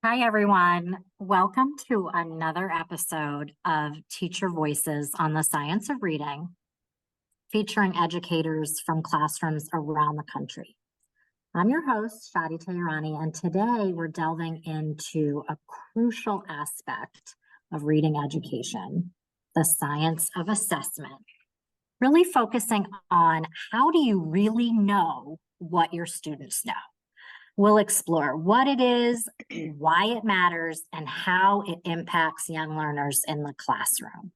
Hi, everyone. Welcome to another episode of Teacher Voices on the Science of Reading, featuring educators from classrooms around the country. I'm your host, Shadi Tayarani, and today we're delving into a crucial aspect of reading education, the science of assessment, really focusing on how do you really know what your students know. We'll explore what it is, why it matters, and how it impacts young learners in the classroom.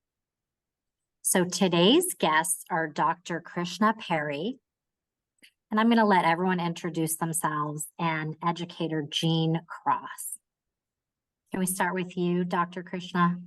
So today's guests are Dr. Krishna Perry, and I'm going to let everyone introduce themselves, and educator Jean Cross. Can we start with you, Dr. Krishna?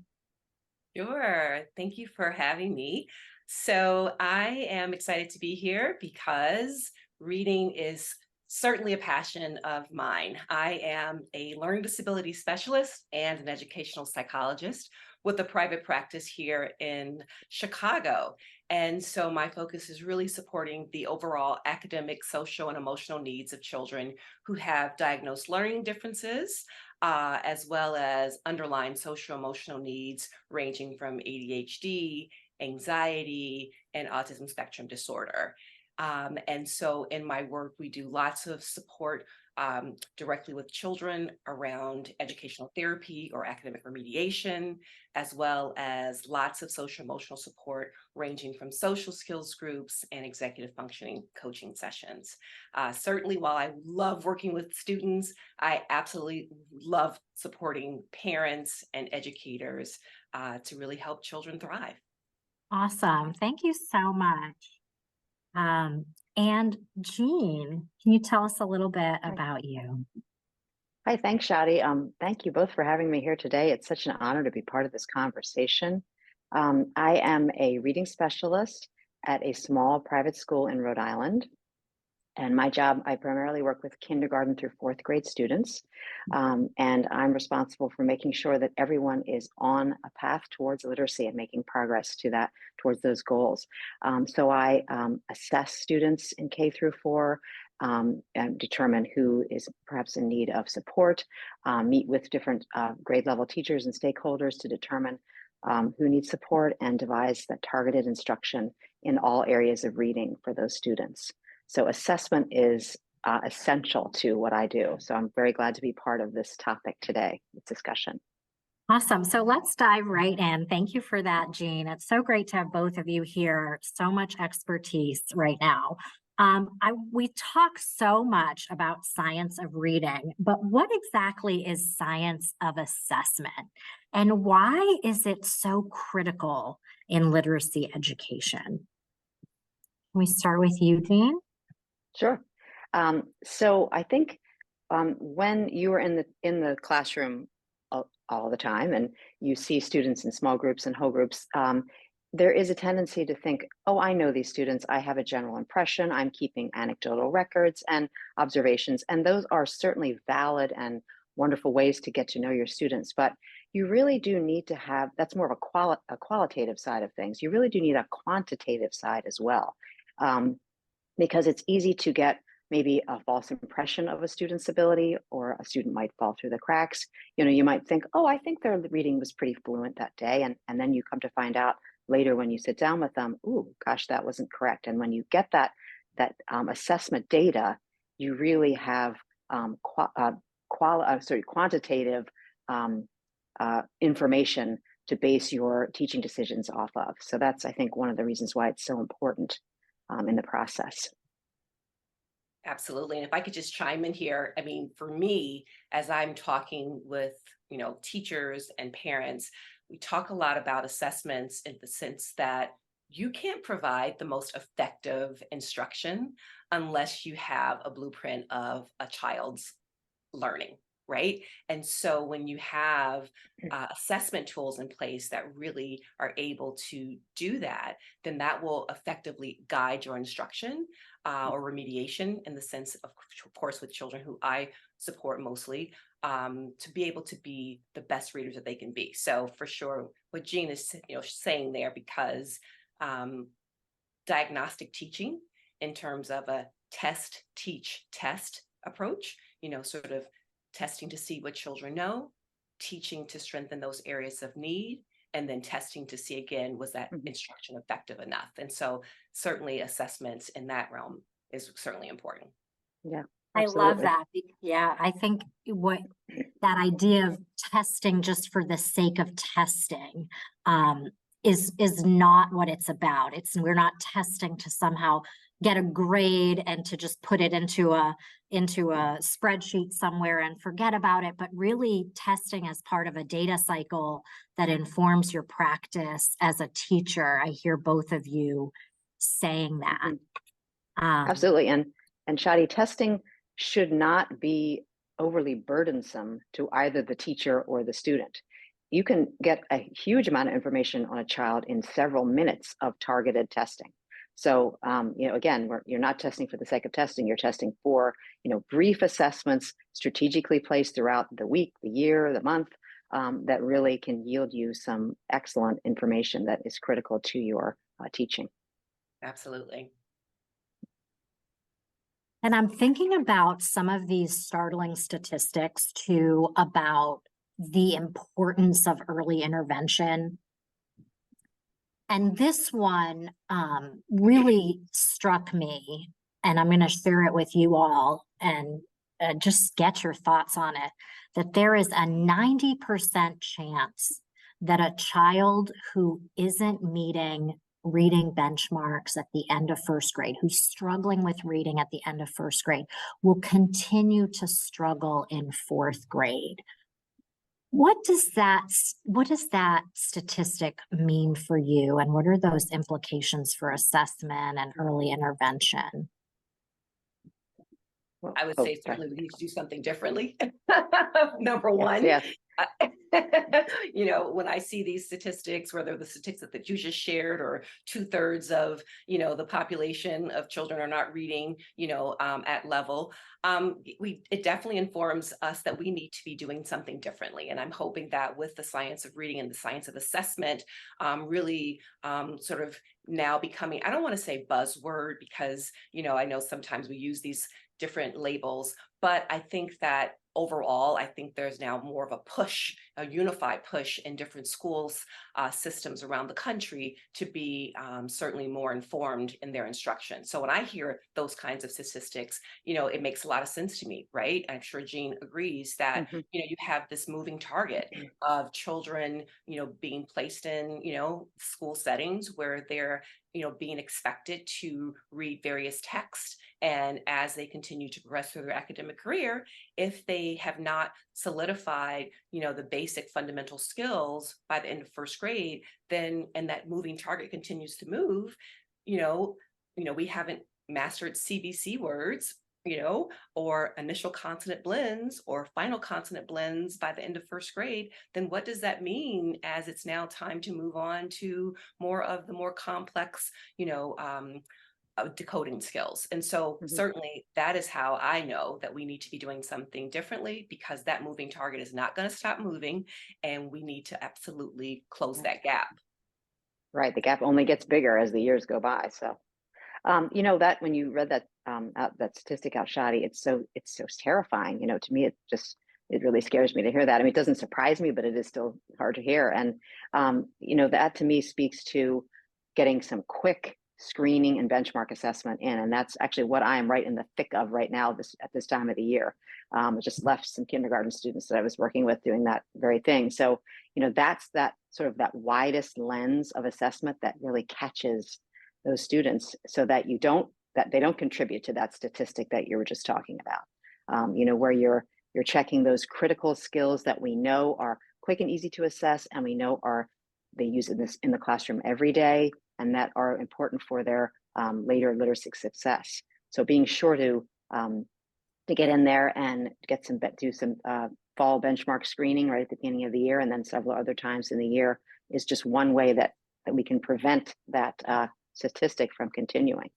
Sure. Thank you for having me. So I am excited to be here because reading is certainly a passion of mine. I am a learning disability specialist and an educational psychologist with a private practice here in Chicago. And so my focus is really supporting the overall academic, social, and emotional needs of children who have diagnosed learning differences, as well as underlying social emotional needs ranging from ADHD, anxiety, and autism spectrum disorder. And so in my work, we do lots of support directly with children around educational therapy or academic remediation, as well as lots of social emotional support ranging from social skills groups and executive functioning coaching sessions. Certainly, while I love working with students, I absolutely love supporting parents and educators to really help children thrive. Awesome. Thank you so much. And Jean, can you tell us a little bit Hi. about you? Hi, thanks, Shadi. Thank you both for having me here today. It's such an honor to be part of this conversation. I am a reading specialist at a small private school in Rhode Island. And my job, I primarily work with kindergarten through fourth grade students. And I'm responsible for making sure that everyone is on a path towards literacy and making progress towards those goals. So I assess students in K through 4, and determine who is perhaps in need of support, meet with different grade level teachers and stakeholders to determine who needs support, and devise that targeted instruction in all areas of reading for those students. So assessment is essential to what I do. So I'm very glad to be part of this topic today, this discussion. Awesome. So let's dive right in. Thank you for that, Jean. It's so great to have both of you here. So much expertise right now. We talk so much about science of reading, but what exactly is science of assessment? And why is it so critical in literacy education? Can we start with you, Jean? Sure. So I think when you are in the classroom all the time, and you see students in small groups and whole groups, there is a tendency to think, oh, I know these students. I have a general impression. I'm keeping anecdotal records and observations, and those are certainly valid and wonderful ways to get to know your students. But you really do need to have, that's more of a qualitative side of things. You really do need a quantitative side as well. Um, because it's easy to get maybe a false impression of a student's ability, or a student might fall through the cracks. You might think, oh, I think their reading was pretty fluent that day. And then you come to find out later when you sit down with them, ooh, gosh, that wasn't correct. And when you get that assessment data, you really have quantitative information to base your teaching decisions off of. So that's, I think, one of the reasons why it's so important in the process. Absolutely. And if I could just chime in here, I mean, for me, as I'm talking with, teachers and parents, we talk a lot about assessments in the sense that you can't provide the most effective instruction unless you have a blueprint of a child's learning, right? And so when you have assessment tools in place that really are able to do that, then that will effectively guide your instruction or remediation in the sense of course, with children who I support mostly, to be able to be the best readers that they can be. So for sure, what Jean is saying there, because diagnostic teaching in terms of a test, teach, test approach, sort of testing to see what children know, teaching to strengthen those areas of need, and then testing to see again, was that Mhm. instruction effective enough? And so certainly assessments in that realm is certainly important. Yeah, I love absolutely. that. Yeah, I think that idea of testing just for the sake of testing um, is not what it's about. We're not testing to somehow get a grade and to just put it into a spreadsheet somewhere and forget about it, but really testing as part of a data cycle that informs your practice as a teacher. I hear both of you saying that. Mhm. Um, Absolutely. And Shadi, testing should not be overly burdensome to either the teacher or the student. You can get a huge amount of information on a child in several minutes of targeted testing. So, again, you're not testing for the sake of testing. You're testing for, brief assessments strategically placed throughout the week, the year, the month, that really can yield you some excellent information that is critical to your teaching. Absolutely. And I'm thinking about some of these startling statistics too about the importance of early intervention. And this one really struck me, and I'm going to share it with you all and just get your thoughts on it, that there is a 90% chance that a child who isn't meeting reading benchmarks at the end of first grade, who's struggling with reading at the end of first grade, will continue to struggle in fourth grade. What does that statistic mean for you, and what are those implications for assessment and early intervention? Well, I would oh, say certainly we need to do something differently. Number yes, one, yes. uh, when I see these statistics, whether the statistics that you just shared or 2/3 of, the population of children are not reading, at level, it definitely informs us that we need to be doing something differently. And I'm hoping that with the science of reading and the science of assessment, really sort of now becoming, I don't want to say buzzword because, I know sometimes we use these different labels, but I think that overall, I think there's now more of a push, a unified push in different schools systems around the country to be certainly more informed in their instruction. So when I hear those kinds of statistics, it makes a lot of sense to me, right? I'm sure Jean agrees that, Mhm. you have this moving target of children, being placed in, school settings where they're, being expected to read various texts. And as they continue to progress through their academic career, if they have not solidified, the basic fundamental skills by the end of first grade, then, and that moving target continues to move, you know, we haven't mastered CBC words, or initial consonant blends or final consonant blends by the end of first grade, then what does that mean as it's now time to move on to more of the more complex, decoding skills? And so Mhm. certainly that is how I know that we need to be doing something differently, because that moving target is not going to stop moving, and we need to absolutely close that gap. Right. The gap only gets bigger as the years go by. So, that when you read that that statistic out, Shadi, it's so terrifying. To me, it really scares me to hear that. I mean, it doesn't surprise me, but it is still hard to hear. And that to me speaks to getting some quick screening and benchmark assessment in, and that's actually what I am right in the thick of right now. At this time of the year, I just left some kindergarten students that I was working with doing that very thing. So, that's that sort of that widest lens of assessment that really catches those students so that they don't contribute to that statistic that you were just talking about. Where you're checking those critical skills that we know are quick and easy to assess, and we know they use in the classroom every day, and that are important for their later literacy success. So being sure to get in there and do some fall benchmark screening right at the beginning of the year, and then several other times in the year, is just one way that we can prevent that statistic from continuing.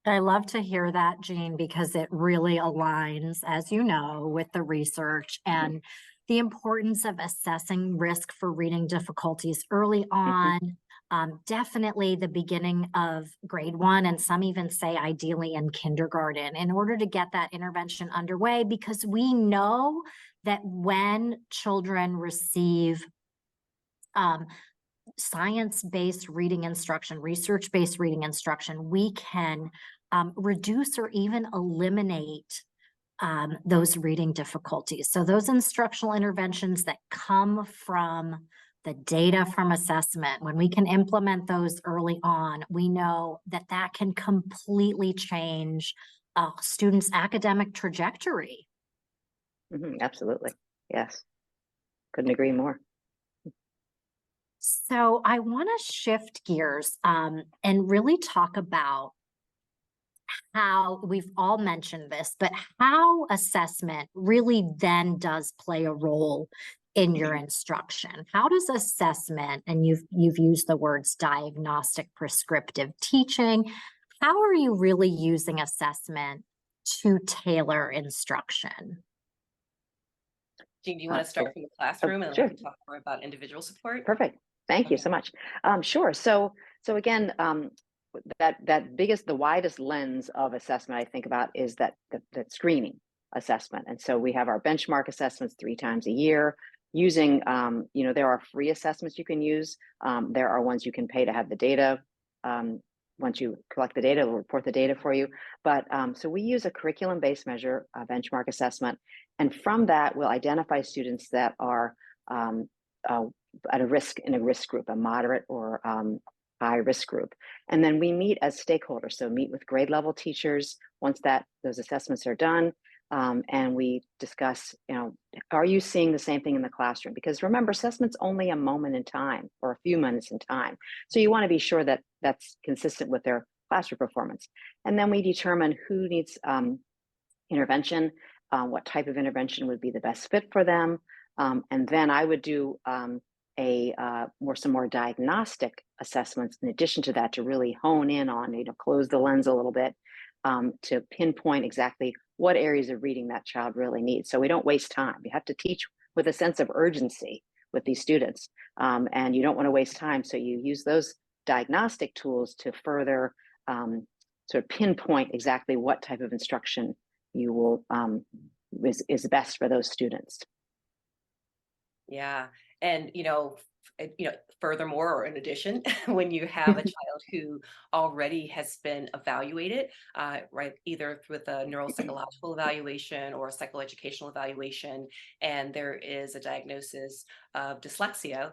I love to hear that, Jean, because it really aligns, as you know, with the research and the importance of assessing risk for reading difficulties early Mhm. on, definitely the beginning of grade 1, and some even say ideally in kindergarten, in order to get that intervention underway, because we know that when children receive science-based reading instruction, research-based reading instruction, we can reduce or even eliminate those reading difficulties. So those instructional interventions that come from the data from assessment, when we can implement those early on, we know that that can completely change a student's academic trajectory. Absolutely. Yes. Couldn't agree more. So I want to shift gears and really talk about how we've all mentioned this, but how assessment really then does play a role in your instruction. How does assessment, and you've used the words diagnostic prescriptive teaching, how are you really using assessment to tailor instruction? Jean, do you want to start from the classroom and Sure. then we can talk more about individual support? Perfect. Thank you so much. Sure. So again, the widest lens of assessment I think about is that screening assessment. And so we have our benchmark assessments 3 times a year using, there are free assessments you can use. There are ones you can pay to have the data. Once you collect the data, it'll report the data for you. But so we use a curriculum-based measure, a benchmark assessment. And from that, we'll identify students that are at a risk, in a risk group, a moderate or high risk group. And then we meet as stakeholders. So meet with grade level teachers once those assessments are done. And we discuss, are you seeing the same thing in the classroom? Because remember, assessment's only a moment in time or a few minutes in time. So you want to be sure that that's consistent with their classroom performance. And then we determine who needs intervention, what type of intervention would be the best fit for them. And then I would do some more diagnostic assessments in addition to that, to really hone in on, close the lens a little bit, to pinpoint exactly what areas of reading that child really needs. So we don't waste time. You have to teach with a sense of urgency with these students, and you don't want to waste time. So you use those diagnostic tools to further sort of pinpoint exactly what type of instruction you will is best for those students. Yeah. And, furthermore, or in addition, when you have a child who already has been evaluated, right, either with a neuropsychological evaluation or a psychoeducational evaluation, and there is a diagnosis of dyslexia,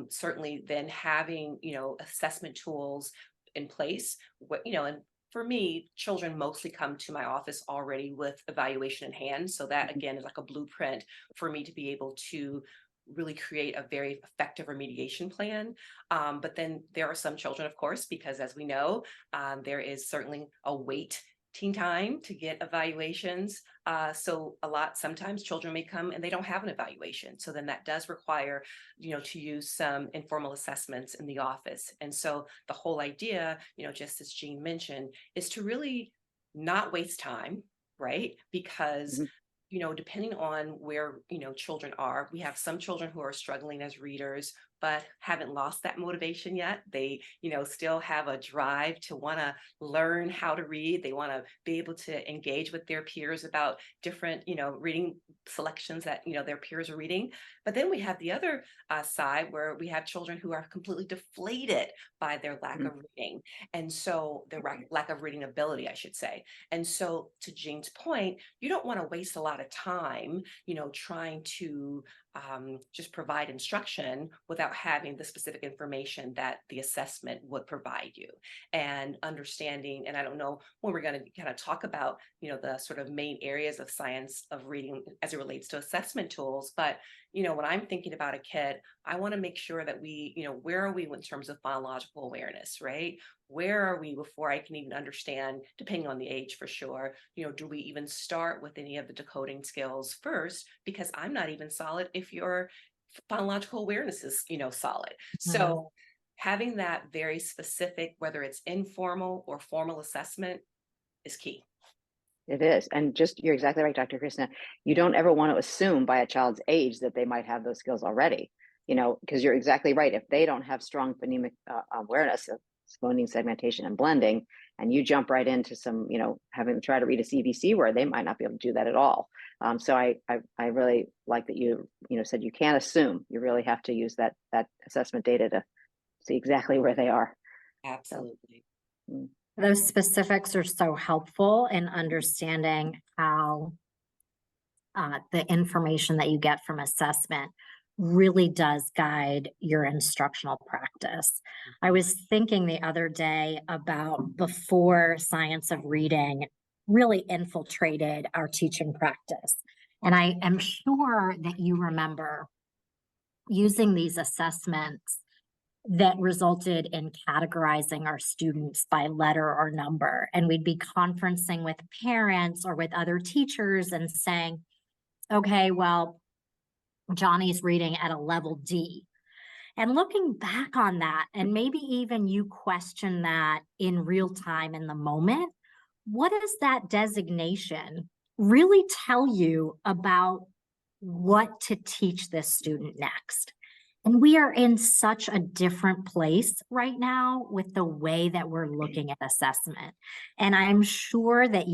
certainly then having, assessment tools in place, and for me, children mostly come to my office already with evaluation in hand. So that, again, is like a blueprint for me to be able to really create a very effective remediation plan. But then there are some children, of course, because as we know, there is certainly a wait time to get evaluations. So sometimes children may come and they don't have an evaluation. So then that does require, to use some informal assessments in the office. And so the whole idea, just as Jean mentioned, is to really not waste time, right? Because depending on where, children are, we have some children who are struggling as readers, but haven't lost that motivation yet. They, still have a drive to want to learn how to read. They want to be able to engage with their peers about different, reading selections that, their peers are reading. But then we have the other side where we have children who are completely deflated by their lack of reading. And so their lack of reading ability, I should say. And so to Jean's point, you don't want to waste a lot of time, trying to just provide instruction without having the specific information that the assessment would provide you, and understanding. And I don't know when we're going to kind of talk about, the sort of main areas of science of reading as it relates to assessment tools. But, when I'm thinking about a kid, I want to make sure that we, where are we in terms of phonological awareness, right? Where are we before I can even understand, depending on the age for sure, do we even start with any of the decoding skills first? Because I'm not even solid if your phonological awareness is, solid. So having that very specific, whether it's informal or formal assessment, is key. It is. And you're exactly right, Dr. Krishna. You don't ever want to assume by a child's age that they might have those skills already. because you're exactly right. If they don't have strong phonemic awareness of phoneme segmentation and blending, and you jump right into some, having them try to read a CVC word, they might not be able to do that at all. So I really like that you said you can't assume. You really have to use that assessment data to see exactly where they are. Absolutely. So, Those specifics are so helpful in understanding how the information that you get from assessment really does guide your instructional practice. I was thinking the other day about before science of reading really infiltrated our teaching practice. And I am sure that you remember using these assessments that resulted in categorizing our students by letter or number. And we'd be conferencing with parents or with other teachers and saying, okay, well, Johnny's reading at a level D. And looking back on that, and maybe even you question that in real time in the moment, what does that designation really tell you about what to teach this student next? And we are in such a different place right now with the way that we're looking at assessment. And I'm sure that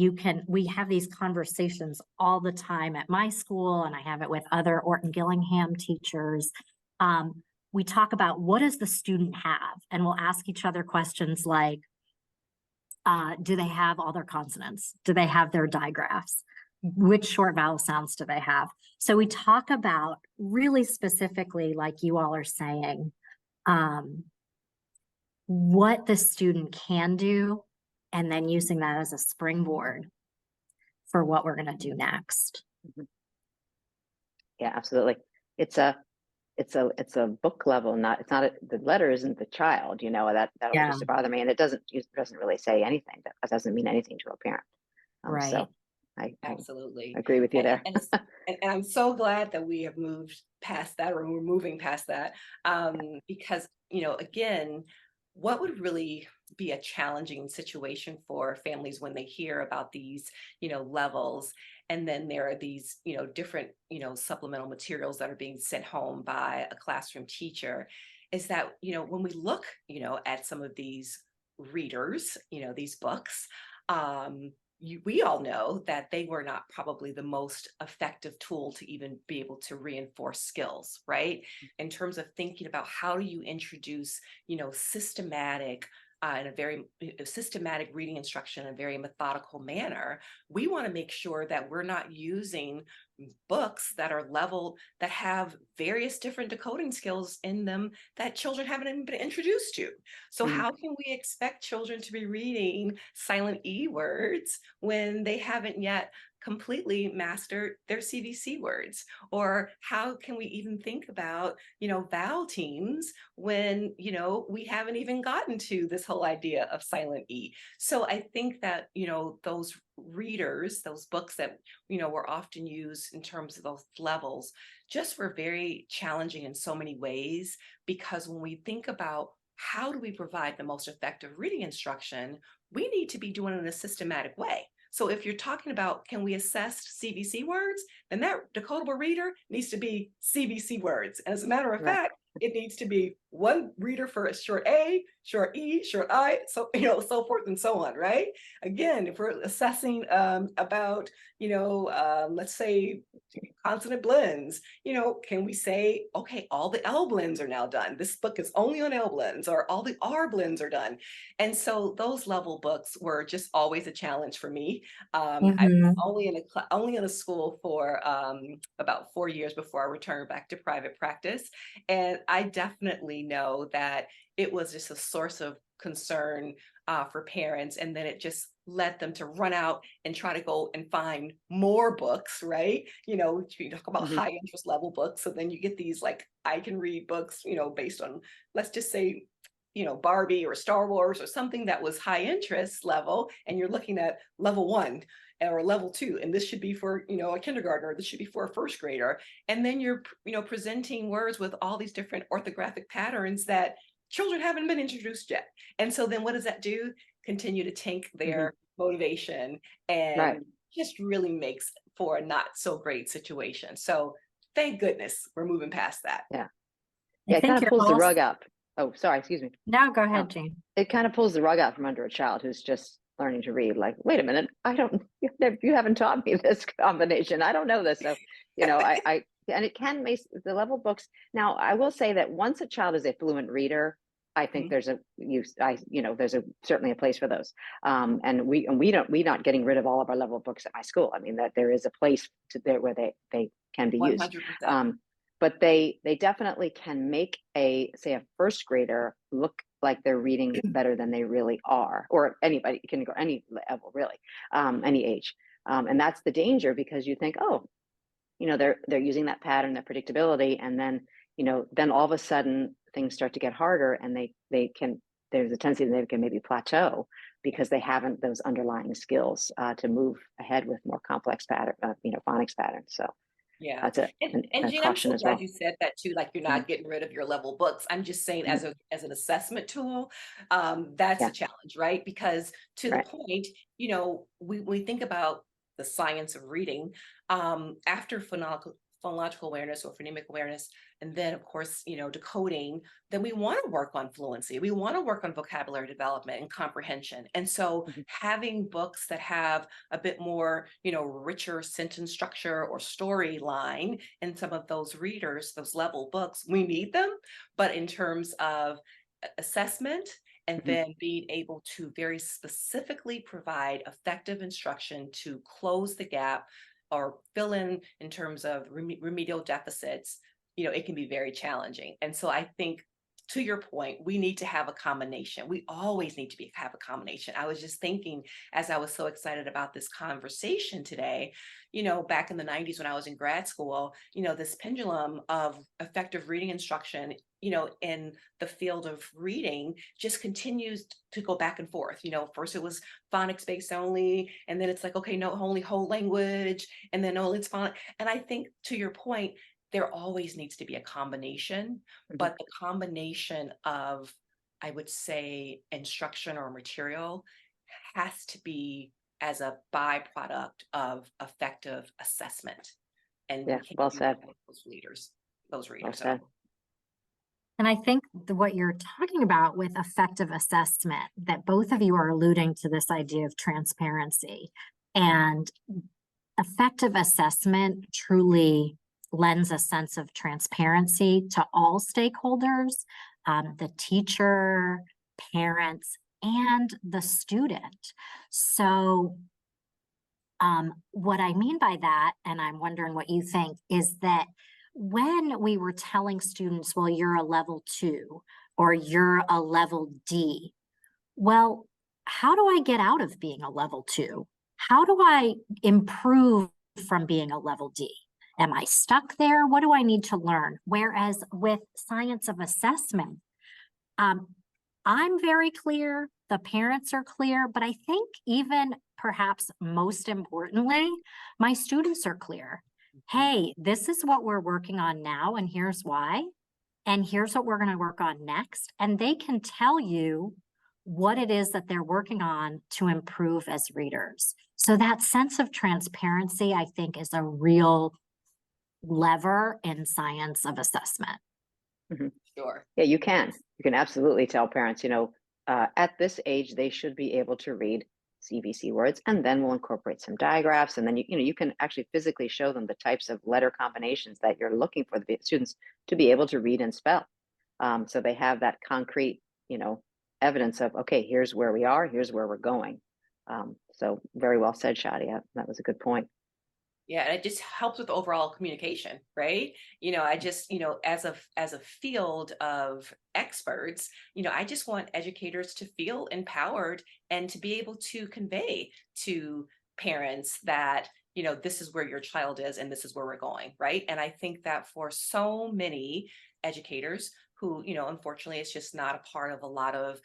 we have these conversations all the time at my school, and I have it with other Orton Gillingham teachers. We talk about what does the student have? And we'll ask each other questions like, do they have all their consonants? Do they have their digraphs? Which short vowel sounds do they have? So we talk about really specifically, like you all are saying, what the student can do, and then using that as a springboard for what we're going to do next. yeah, absolutely. It's a book level, the letter isn't the child, that always Yeah. used to bother me. And it doesn't really say anything. That doesn't mean anything to a parent. Right. So I Absolutely. agree with you there. And I'm so glad that we have moved past that, or we're moving past that, because, again, what would really be a challenging situation for families when they hear about these, levels, and then there are these, different, supplemental materials that are being sent home by a classroom teacher, is that, when we look, at some of these readers, these books, we all know that they were not probably the most effective tool to even be able to reinforce skills, right? In terms of thinking about how do you introduce, systematic in a very systematic reading instruction in a very methodical manner, we want to make sure that we're not using books that are leveled, that have various different decoding skills in them that children haven't even been introduced to. So how can we expect children to be reading silent E words when they haven't yet completely mastered their CVC words? Or how can we even think about, vowel teams when, we haven't even gotten to this whole idea of silent E? So I think that, those readers, those books that, were often used in terms of those levels, just were very challenging in so many ways, because when we think about how do we provide the most effective reading instruction, we need to be doing it in a systematic way. So if you're talking about, can we assess CVC words, then that decodable reader needs to be CVC words. And as a matter of fact, it needs to be one reader for a short A, short E, short I, so, so forth and so on, right? Again, if we're assessing about, let's say consonant blends, can we say, okay, all the L blends are now done. This book is only on L blends, or all the R blends are done. And so those level books were just always a challenge for me. I was only in a school for about 4 years before I returned back to private practice. And I definitely know that it was just a source of concern for parents. And then it just led them to run out and try to go and find more books, right? You talk about high interest level books. So then you get these like, I can read books, based on, let's just say, Barbie or Star Wars or something that was high interest level. And you're looking at level 1 or level 2, and this should be for, a kindergartner, this should be for a first grader. And then you're, presenting words with all these different orthographic patterns that children haven't been introduced yet. And so then what does that do? Continue to tank their motivation, and just really makes for a not so great situation. So thank goodness we're moving past that. Yeah. Yeah, I it kind think of you're pulls the also, rug up. Oh, sorry, excuse me. no, go Um, ahead, Jane. it kind of pulls the rug out from under a child who's just learning to read. Like, wait a minute, I don't, you haven't taught me this combination. I don't know this. So, and it can make the level books. Now, I will say that once a child is a fluent reader, I think Mhm. there's a use. There's certainly a place for those. And we're not getting rid of all of our level books at my school. I mean, that there is a place to there where they can be used. 100%. But they definitely can make a first grader look like they're reading better than they really are, or anybody can go any level really, any age, and that's the danger, because you think, oh, they're using that pattern, that predictability, and then all of a sudden things start to get harder, and they can there's a tendency that they can maybe plateau because they haven't those underlying skills to move ahead with more complex phonics patterns. So Yeah. that's And a Jean, I'm caution so as glad well. you said that too. Like you're Mhm, not getting rid of your level books. I'm just saying mhm. as an assessment tool, that's a Yeah, challenge, right? Because to the right. point, we think about the science of reading, after phonological awareness or phonemic awareness, and then of course, decoding, then we want to work on fluency. We want to work on vocabulary development and comprehension. And so Mhm, having books that have a bit more, richer sentence structure or storyline in some of those readers, those level books, we need them. But in terms of assessment and mhm. then being able to very specifically provide effective instruction to close the gap or fill in terms of remedial deficits, it can be very challenging. And so I think, to your point, we need to have a combination. We always need to have a combination. I was just thinking, as I was so excited about this conversation today, back in the 90s when I was in grad school, this pendulum of effective reading instruction, in the field of reading just continues to go back and forth. First it was phonics based only, and then it's like, okay, no, only whole language, and then, oh, it's phonics. And I think, to your point, there always needs to be a combination, Mhm. but the combination of, I would say, instruction or material has to be as a byproduct of effective assessment. And we Yeah, can't well do that said. with those Well readers at said. all. And I think what you're talking about with effective assessment, that both of you are alluding to this idea of transparency. And effective assessment truly lends a sense of transparency to all stakeholders, the teacher, parents, and the student. So what I mean by that, and I'm wondering what you think, is that when we were telling students, well, you're a level 2 or you're a level D, well, how do I get out of being a level 2? How do I improve from being a level D? Am I stuck there? What do I need to learn? Whereas with science of assessment, um, I'm very clear, the parents are clear, but I think even perhaps most importantly, my students are clear. Mhm. Hey, this is what we're working on now, and here's why. And here's what we're going to work on next. And they can tell you what it is that they're working on to improve as readers. So that sense of transparency, I think, is a real lever in science of assessment. Mhm. Sure. Yeah, you can. You can absolutely tell parents, at this age, they should be able to read CVC words, and then we'll incorporate some diagraphs. And then, you can actually physically show them the types of letter combinations that you're looking for the students to be able to read and spell. So they have that concrete, evidence of, okay, here's where we are, here's where we're going. So very well said, Shadia. That was a good point. Yeah, and it just helps with overall communication, right? I just, as a field of experts, I just want educators to feel empowered and to be able to convey to parents that, this is where your child is and this is where we're going, right? And I think that for so many educators who, unfortunately, it's just not a part of a lot of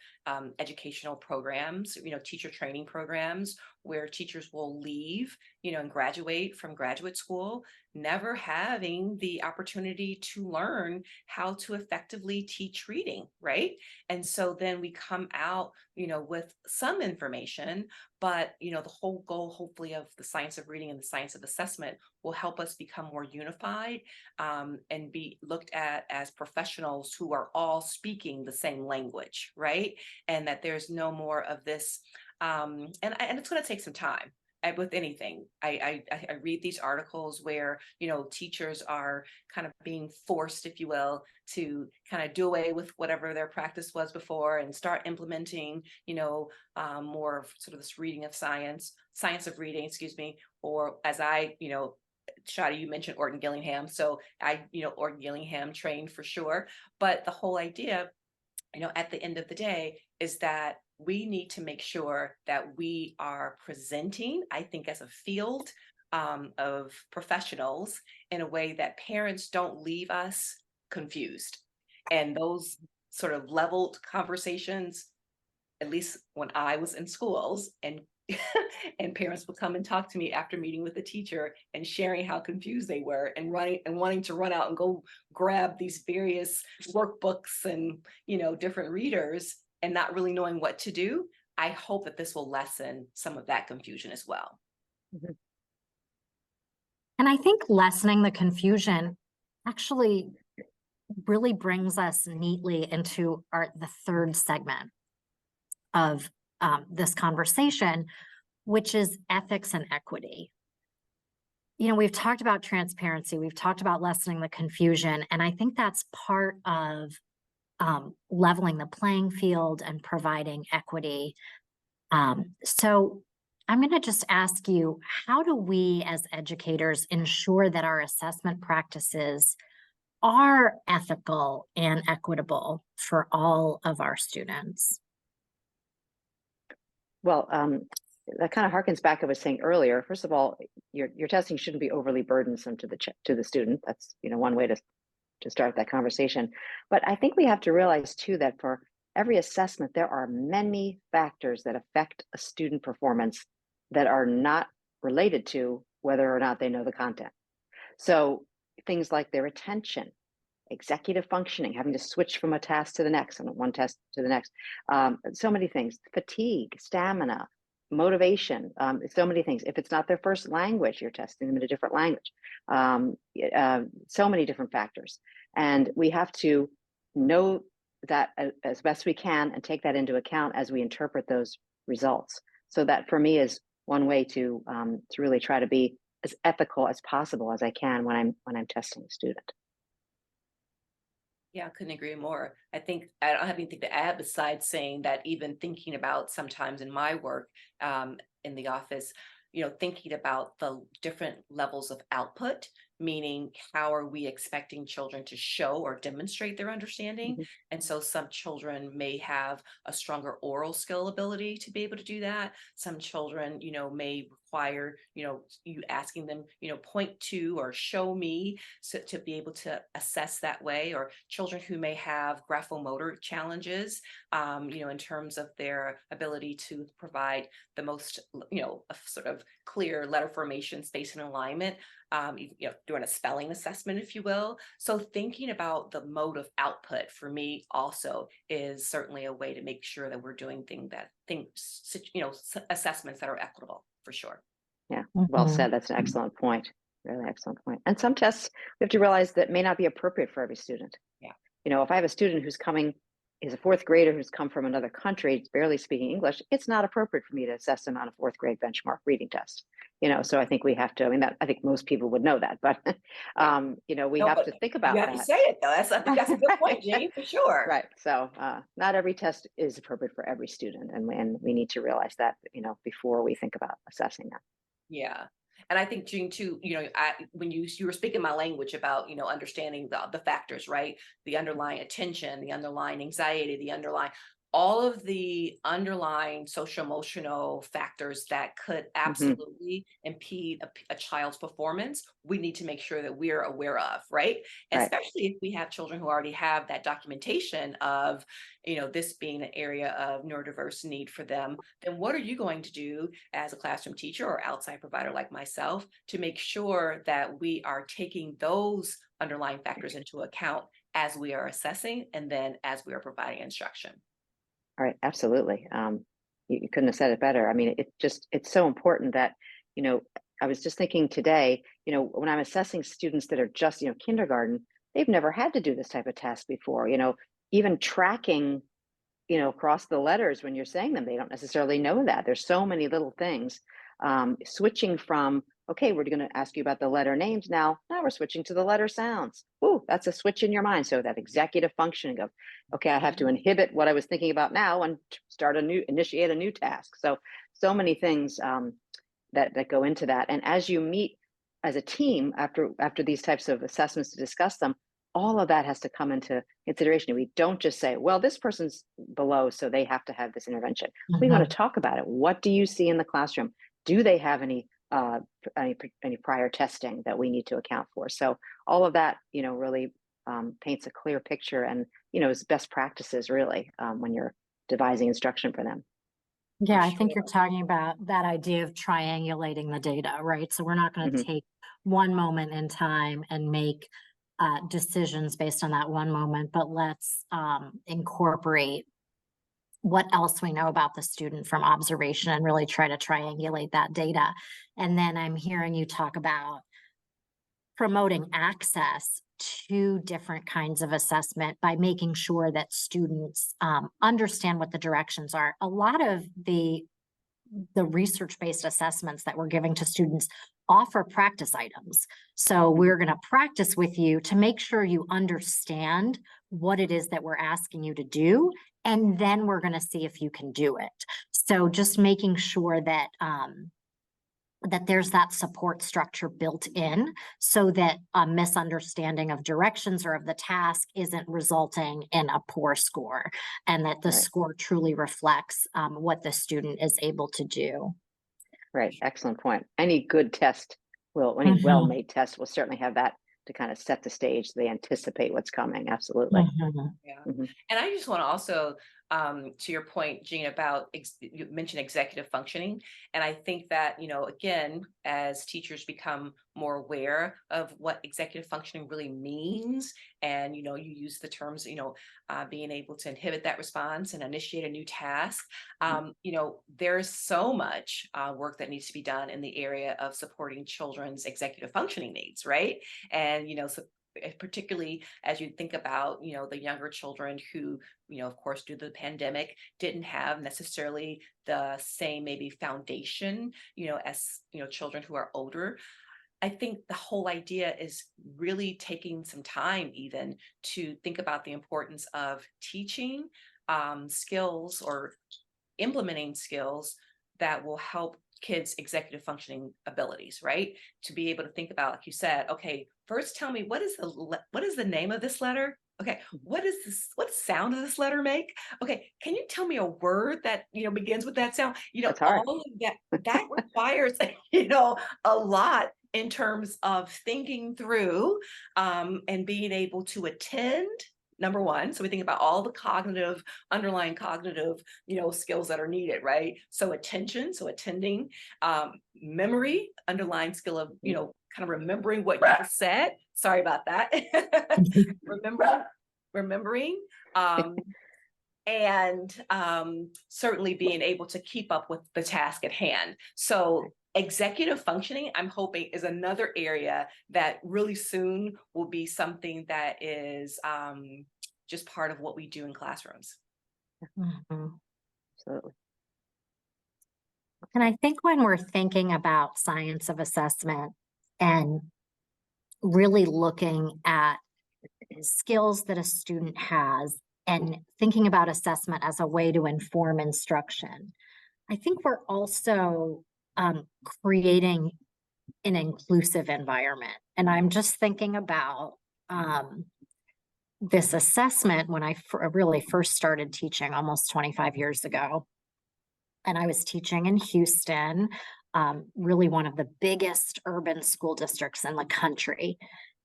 educational programs, teacher training programs, where teachers will leave, and graduate from graduate school, never having the opportunity to learn how to effectively teach reading, right? And so then we come out, with some information, but, the whole goal, hopefully, of the science of reading and the science of assessment will help us become more unified, and be looked at as professionals who are all speaking the same language, right? And that there's no more of this, and it's going to take some time. With anything, I read these articles where teachers are kind of being forced, if you will, to kind of do away with whatever their practice was before and start implementing more of sort of this reading of science of reading, excuse me, or as Shadi, you mentioned Orton Gillingham. So Orton Gillingham trained for sure. But the whole idea, at the end of the day, is that we need to make sure that we are presenting, I think, as a field of professionals in a way that parents don't leave us confused. And those sort of leveled conversations, at least when I was in schools, and and parents would come and talk to me after meeting with the teacher and sharing how confused they were and wanting to run out and go grab these various workbooks and different readers and not really knowing what to do. I hope that this will lessen some of that confusion as well. Mhm. And I think lessening the confusion actually really brings us neatly into the third segment of this conversation, which is ethics and equity. We've talked about transparency, we've talked about lessening the confusion, and I think that's part of leveling the playing field and providing equity. So I'm going to just ask you, how do we as educators ensure that our assessment practices are ethical and equitable for all of our students? Well, that kind of harkens back to what I was saying earlier. First of all, your testing shouldn't be overly burdensome to the student. That's one way to start that conversation. But I think we have to realize too that for every assessment, there are many factors that affect a student performance that are not related to whether or not they know the content. So things like their attention, executive functioning, having to switch from a task to the next and one test to the next. So many things, fatigue, stamina, motivation, so many things. If it's not their first language, you're testing them in a different language. So many different factors. And we have to know that as best we can and take that into account as we interpret those results. So that for me is one way to really try to be as ethical as possible as I can when I'm testing a student. Yeah, I couldn't agree more. I think I don't have anything to add besides saying that even thinking about sometimes in my work in the office, thinking about the different levels of output, meaning how are we expecting children to show or demonstrate their understanding? Mm-hmm. And so some children may have a stronger oral skill ability to be able to do that. Some children, may require, you asking them, point to or show me, so to be able to assess that way, or children who may have graphomotor challenges, in terms of their ability to provide the most, a sort of clear letter formation, space and alignment, doing a spelling assessment, if you will. So thinking about the mode of output for me also is certainly a way to make sure that we're doing assessments that are equitable for sure. Yeah, well Mhm. said. That's an excellent point. Really excellent point. And some tests we have to realize that may not be appropriate for every student. Yeah. If I have a student is a fourth grader who's come from another country, barely speaking English, it's not appropriate for me to assess them on a fourth grade benchmark reading test. So I think we have to, I think most people would know that, but, we have to think about you that. have to say it though. I think that's a good point, Jean, for sure. Right. So not every test is appropriate for every student. And we need to realize that, before we think about assessing them. Yeah. And I think, Jean, too, when you were speaking my language about, understanding the factors, right? The underlying attention, the underlying anxiety, the underlying, all of the underlying social emotional factors that could absolutely impede a child's performance, we need to make sure that we're aware of, right? Right. Especially if we have children who already have that documentation of, this being an area of neurodiverse need for them, then what are you going to do as a classroom teacher or outside provider like myself to make sure that we are taking those underlying factors into account as we are assessing and then as we are providing instruction? All right, absolutely. You couldn't have said it better. I mean, it's so important that, you know, I was just thinking today, when I'm assessing students that are just, kindergarten, they've never had to do this type of test before, even tracking, across the letters when you're saying them, they don't necessarily know that. There's so many little things. Switching from, okay, we're going to ask you about the letter names now. Now we're switching to the letter sounds. Ooh, that's a switch in your mind. So that executive functioning of, okay, I have to inhibit what I was thinking about now and initiate a new task. So many things that go into that. And as you meet as a team after these types of assessments to discuss them, all of that has to come into consideration. We don't just say, well, this person's below, so they have to have this intervention. We want to talk about it. What do you see in the classroom? Do they have any prior testing that we need to account for? So all of that, really paints a clear picture and, is best practices really when you're devising instruction for them. Yeah, For I think sure. you're talking about that idea of triangulating the data, right? So we're not going to Mhm. take one moment in time and make decisions based on that one moment, but let's incorporate what else we know about the student from observation and really try to triangulate that data. And then I'm hearing you talk about promoting access to different kinds of assessment by making sure that students understand what the directions are. A lot of the research-based assessments that we're giving to students offer practice items. So we're going to practice with you to make sure you understand what it is that we're asking you to do, and then we're going to see if you can do it. So just making sure that that there's that support structure built in so that a misunderstanding of directions or of the task isn't resulting in a poor score, and that the Right. score truly reflects what the student is able to do. Right. Excellent point. Any good test any Mhm, well-made test will certainly have that to kind of set the stage. So they anticipate what's coming. Absolutely. mhm. Yeah. Hmm. And I just want to also, to your point, Jean, about you mentioned executive functioning. And I think that, again, as teachers become more aware of what executive functioning really means, and, you use the terms, being able to inhibit that response and initiate a new task, there's so much work that needs to be done in the area of supporting children's executive functioning needs, right? And, so particularly as you think about the younger children who of course due to the pandemic didn't have necessarily the same maybe foundation as children who are older. I think the whole idea is really taking some time even to think about the importance of teaching skills or implementing skills that will help kids executive functioning abilities, right? To be able to think about, like you said, okay, first tell me what is the name of this letter? Okay, what sound does this letter make? Okay, can you tell me a word that begins with that sound? That's hard. All of that requires a lot in terms of thinking through and being able to attend, number one. So we think about all the underlying cognitive skills that are needed, right? So attention, so attending, memory, underlying skill of kind of remembering what you said. Sorry about that. Remembering, and certainly being able to keep up with the task at hand. So executive functioning, I'm hoping, is another area that really soon will be something that is just part of what we do in classrooms. Mhm. Absolutely. And I think when we're thinking about science of assessment and really looking at skills that a student has and thinking about assessment as a way to inform instruction, I think we're also creating an inclusive environment. And I'm just thinking about this assessment when I really first started teaching almost 25 years ago. And I was teaching in Houston, really one of the biggest urban school districts in the country.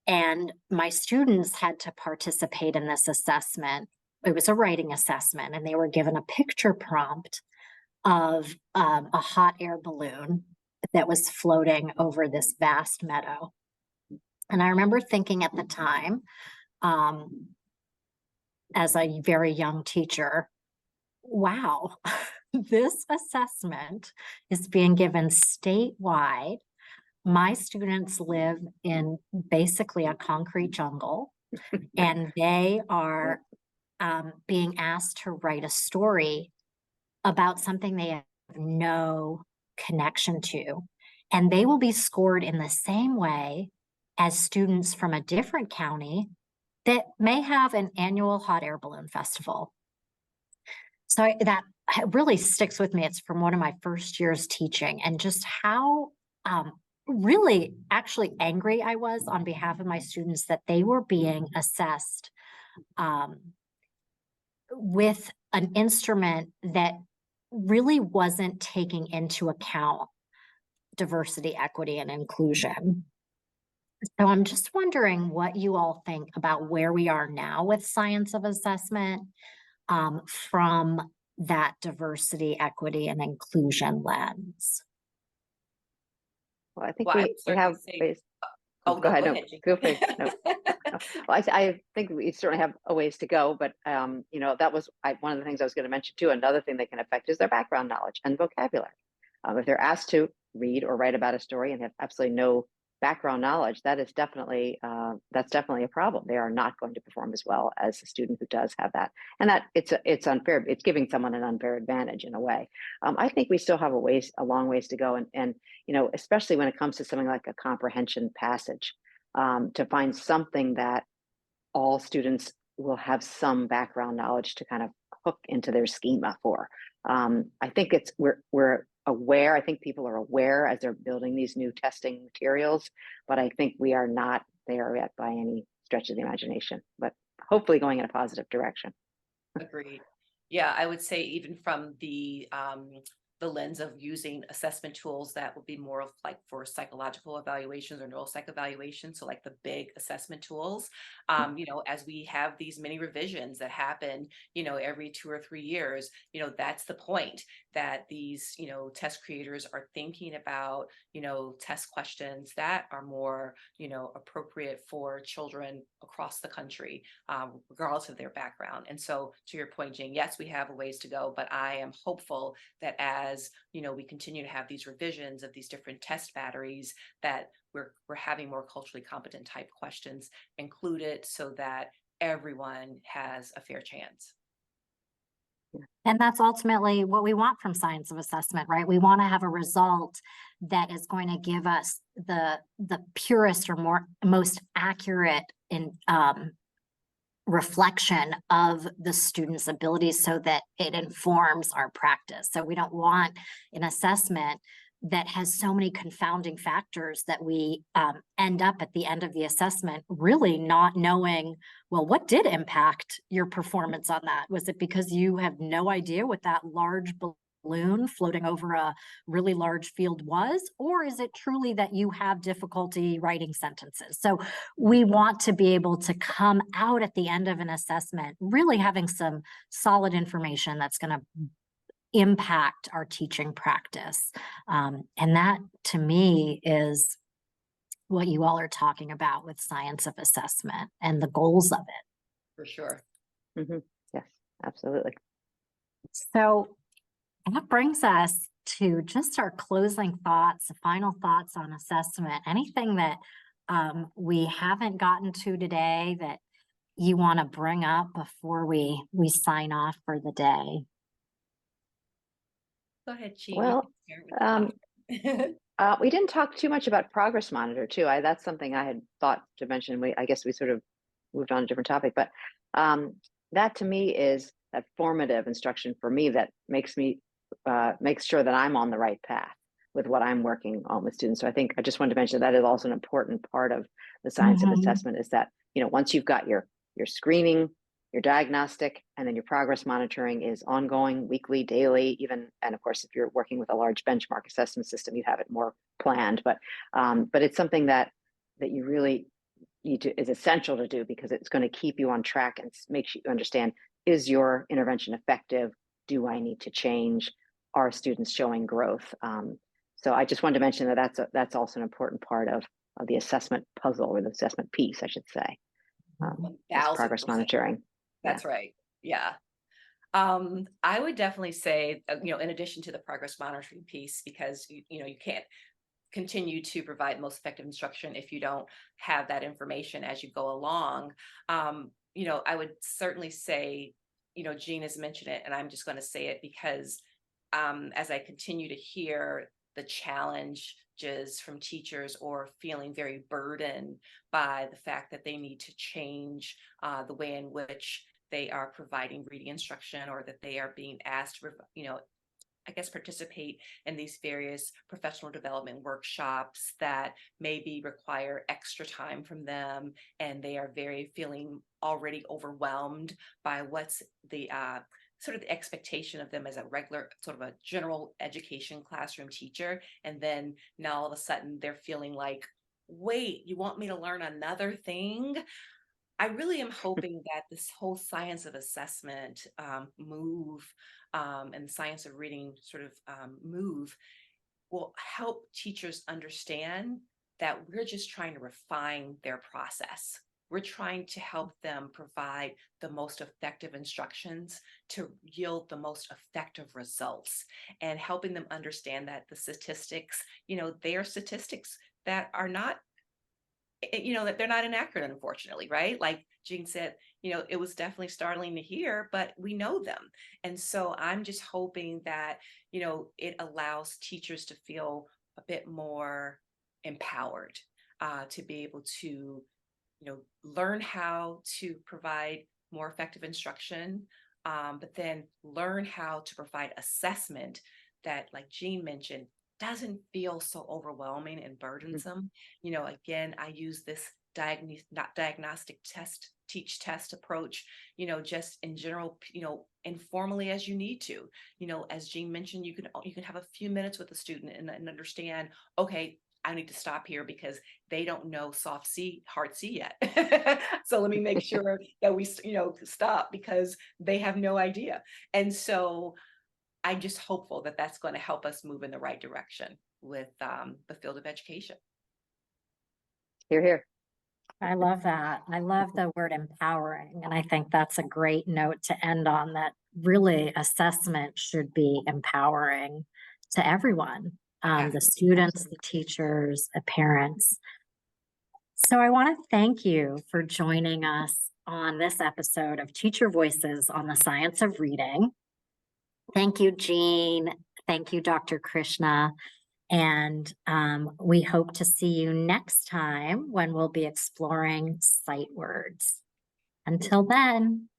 And my students had to participate in this assessment. It was a writing assessment, and they were given a picture prompt of a hot air balloon that was floating over this vast meadow. And I remember thinking at the time, as a very young teacher, wow, this assessment is being given statewide. My students live in basically a concrete jungle, and they are being asked to write a story about something they have no connection to. And they will be scored in the same way as students from a different county that may have an annual hot air balloon festival. So that really sticks with me. It's from one of my first years teaching, and just how really actually angry I was on behalf of my students that they were being assessed with an instrument that really wasn't taking into account diversity, equity, and inclusion. So I'm just wondering what you all think about where we are now with science of assessment from that diversity, equity, and inclusion lens. Well, I think Well, I would we certainly have say- ways. Oh, Go ahead. go No, ahead, Jean. feel free. No. Well, I think we certainly have a ways to go, but that was one of the things I was going to mention too. Another thing that can affect is their background knowledge and vocabulary. If they're asked to read or write about a story and have absolutely no background knowledge, that's definitely a problem. They are not going to perform as well as a student who does have that, and that it's unfair. It's giving someone an unfair advantage in a way. I think we still have a long ways to go, and especially when it comes to something like a comprehension passage, to find something that all students will have some background knowledge to kind of hook into their schema for. I think we're aware. I think people are aware as they're building these new testing materials, but I think we are not there yet by any stretch of the imagination, but hopefully going in a positive direction. Agreed. Yeah, I would say even from the lens of using assessment tools that would be more of like for psychological evaluations or neuropsych evaluations, so like the big assessment tools, as we have these mini revisions that happen, every 2 or 3 years, that's the point that these, test creators are thinking about, test questions that are more, appropriate for children across the country, regardless of their background. And so to your point, Jane, yes, we have a ways to go, but I am hopeful that as we continue to have these revisions of these different test batteries, that we're having more culturally competent type questions included so that everyone has a fair chance. And that's ultimately what we want from science of assessment, right? We want to have a result that is going to give us the purest or most accurate in reflection of the student's abilities so that it informs our practice. So we don't want an assessment that has so many confounding factors that we end up at the end of the assessment really not knowing, well, what did impact your performance on that? Was it because you have no idea what that large balloon floating over a really large field was, or is it truly that you have difficulty writing sentences? So we want to be able to come out at the end of an assessment really having some solid information that's going to impact our teaching practice. And that to me is what you all are talking about with science of assessment and the goals of it. For sure. Mm-hmm. Yes, absolutely. So that brings us to just our closing thoughts, final thoughts on assessment. Anything that we haven't gotten to today that you want to bring up before we sign off for the day? Go ahead, Chi. Well, we didn't talk too much about Progress Monitor too. That's something I had thought to mention. I guess we sort of moved on to a different topic, but that to me is that formative instruction for me that makes sure that I'm on the right path with what I'm working on with students. So I think I just wanted to mention that is also an important part of the science of assessment is that, once you've got your your screening, your diagnostic, and then your progress monitoring is ongoing, weekly, daily, even. And of course, if you're working with a large benchmark assessment system, you have it more planned. But it's something that you really need to, is essential to do, because it's going to keep you on track and makes you understand, is your intervention effective? Do I need to change? Are students showing growth? So I just wanted to mention that that's also an important part of the assessment puzzle, or the assessment piece, I should say. Is progress 1000%. monitoring. That's right. Yeah. I would definitely say, in addition to the progress monitoring piece, because you can't continue to provide most effective instruction if you don't have that information as you go along. I would certainly say, Jean has mentioned it, and I'm just going to say it because as I continue to hear the challenges from teachers, or feeling very burdened by the fact that they need to change the way in which they are providing reading instruction, or that they are being asked to, I guess, participate in these various professional development workshops that maybe require extra time from them, and they are feeling already overwhelmed by what's the sort of the expectation of them as a regular sort of a general education classroom teacher. And then now all of a sudden they're feeling like, wait, you want me to learn another thing? I really am hoping that this whole science of assessment move, and the science of reading sort of move, will help teachers understand that we're just trying to refine their process. We're trying to help them provide the most effective instructions to yield the most effective results, and helping them understand that the statistics, they are statistics that are not, that they're not inaccurate, unfortunately, right? Like Jean said, it was definitely startling to hear, but we know them. And so I'm just hoping that, it allows teachers to feel a bit more empowered, to be able to, learn how to provide more effective instruction, but then learn how to provide assessment that, like Jean mentioned, doesn't feel so overwhelming and burdensome. Again, I use this not diagnostic test, teach test approach, just in general, informally as you need to. As Jean mentioned, you can have a few minutes with a student and understand, okay, I need to stop here because they don't know soft C, hard C yet. So let me make sure that we, stop, because they have no idea. And so I'm just hopeful that that's going to help us move in the right direction with the field of education. Hear, hear. I love that. I love the word empowering. And I think that's a great note to end on, that really assessment should be empowering to everyone, the students, the teachers, the parents. So I want to thank you for joining us on this episode of Teacher Voices on the Science of Reading. Thank you, Jean. Thank you, Dr. Krishna. And we hope to see you next time when we'll be exploring sight words. Until then.